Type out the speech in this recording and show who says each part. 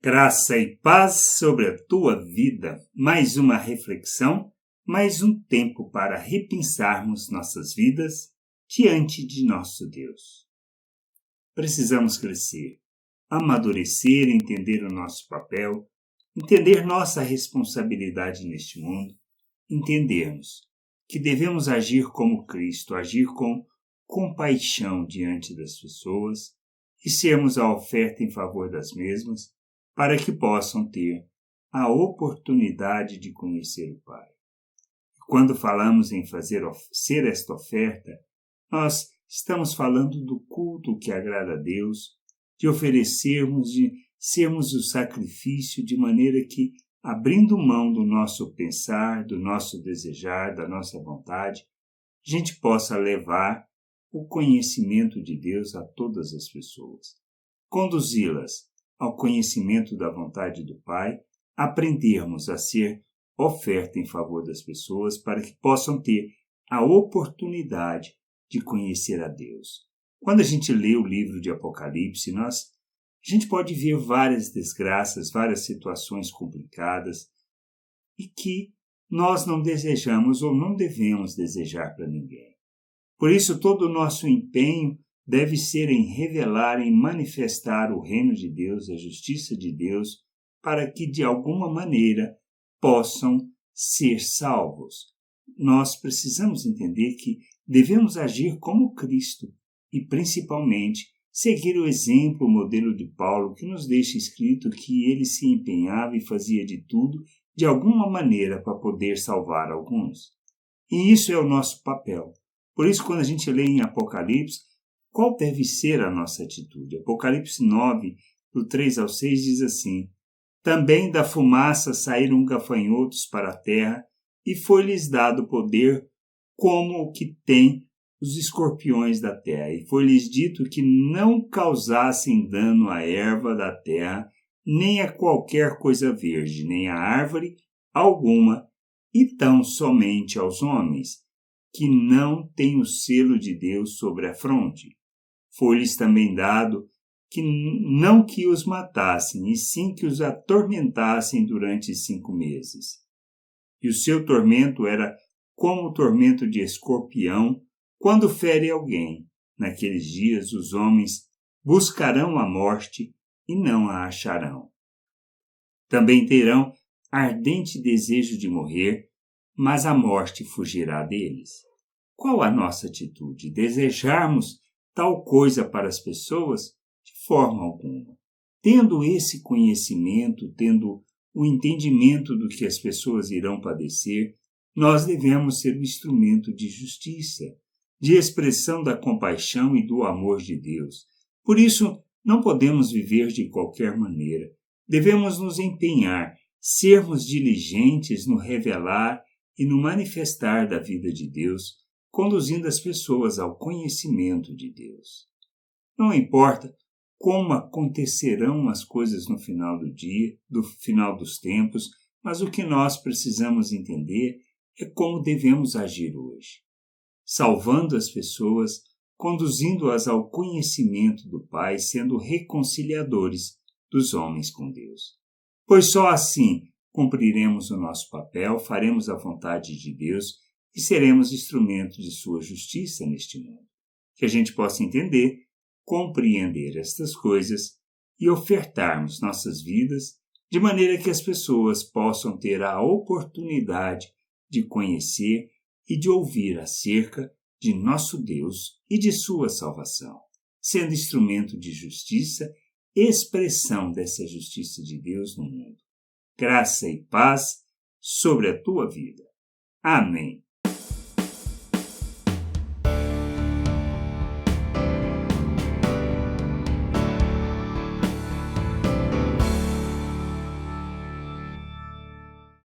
Speaker 1: Graça e paz sobre a tua vida. Mais uma reflexão, mais um tempo para repensarmos nossas vidas diante de nosso Deus. Precisamos crescer, amadurecer, entender o nosso papel, entender nossa responsabilidade neste mundo, entendermos que devemos agir como Cristo, agir com compaixão diante das pessoas e sermos a oferta em favor das mesmas, para que possam ter a oportunidade de conhecer o Pai. Quando falamos em ser esta oferta, nós estamos falando do culto que agrada a Deus, de oferecermos, de sermos o sacrifício de maneira que, abrindo mão do nosso pensar, do nosso desejar, da nossa vontade, a gente possa levar o conhecimento de Deus a todas as pessoas, conduzi-las ao conhecimento da vontade do Pai, aprendermos a ser oferta em favor das pessoas para que possam ter a oportunidade de conhecer a Deus. Quando a gente lê o livro de Apocalipse, a gente pode ver várias desgraças, várias situações complicadas e que nós não desejamos ou não devemos desejar para ninguém. Por isso, todo o nosso empenho deve ser em revelar, em manifestar o reino de Deus, a justiça de Deus, para que de alguma maneira possam ser salvos. Nós precisamos entender que devemos agir como Cristo e, principalmente, seguir o exemplo, o modelo de Paulo, que nos deixa escrito que ele se empenhava e fazia de tudo, de alguma maneira, para poder salvar alguns. E isso é o nosso papel. Por isso, quando a gente lê em Apocalipse, qual deve ser a nossa atitude? Apocalipse 9, do 3 ao 6, diz assim: Também da fumaça saíram gafanhotos para a terra, e foi-lhes dado poder como o que tem os escorpiões da terra. E foi-lhes dito que não causassem dano à erva da terra, nem a qualquer coisa verde, nem a árvore alguma, e tão somente aos homens, que não têm o selo de Deus sobre a fronte. Foi-lhes também dado que não que os matassem, e sim que os atormentassem durante 5 meses. E o seu tormento era como o tormento de escorpião quando fere alguém. Naqueles dias os homens buscarão a morte e não a acharão. Também terão ardente desejo de morrer, mas a morte fugirá deles. Qual a nossa atitude? Desejarmos tal coisa para as pessoas? De forma alguma. Tendo esse conhecimento, tendo o entendimento do que as pessoas irão padecer, nós devemos ser o instrumento de justiça, de expressão da compaixão e do amor de Deus. Por isso, não podemos viver de qualquer maneira. Devemos nos empenhar, sermos diligentes no revelar e no manifestar da vida de Deus, conduzindo as pessoas ao conhecimento de Deus. Não importa como acontecerão as coisas no final do dia, do final dos tempos, mas o que nós precisamos entender é como devemos agir hoje, salvando as pessoas, conduzindo-as ao conhecimento do Pai, sendo reconciliadores dos homens com Deus. Pois só assim cumpriremos o nosso papel, faremos a vontade de Deus e seremos instrumentos de sua justiça neste mundo. Que a gente possa entender, compreender estas coisas e ofertarmos nossas vidas de maneira que as pessoas possam ter a oportunidade de conhecer e de ouvir acerca de nosso Deus e de sua salvação, sendo instrumento de justiça, expressão dessa justiça de Deus no mundo. Graça e paz sobre a tua vida. Amém.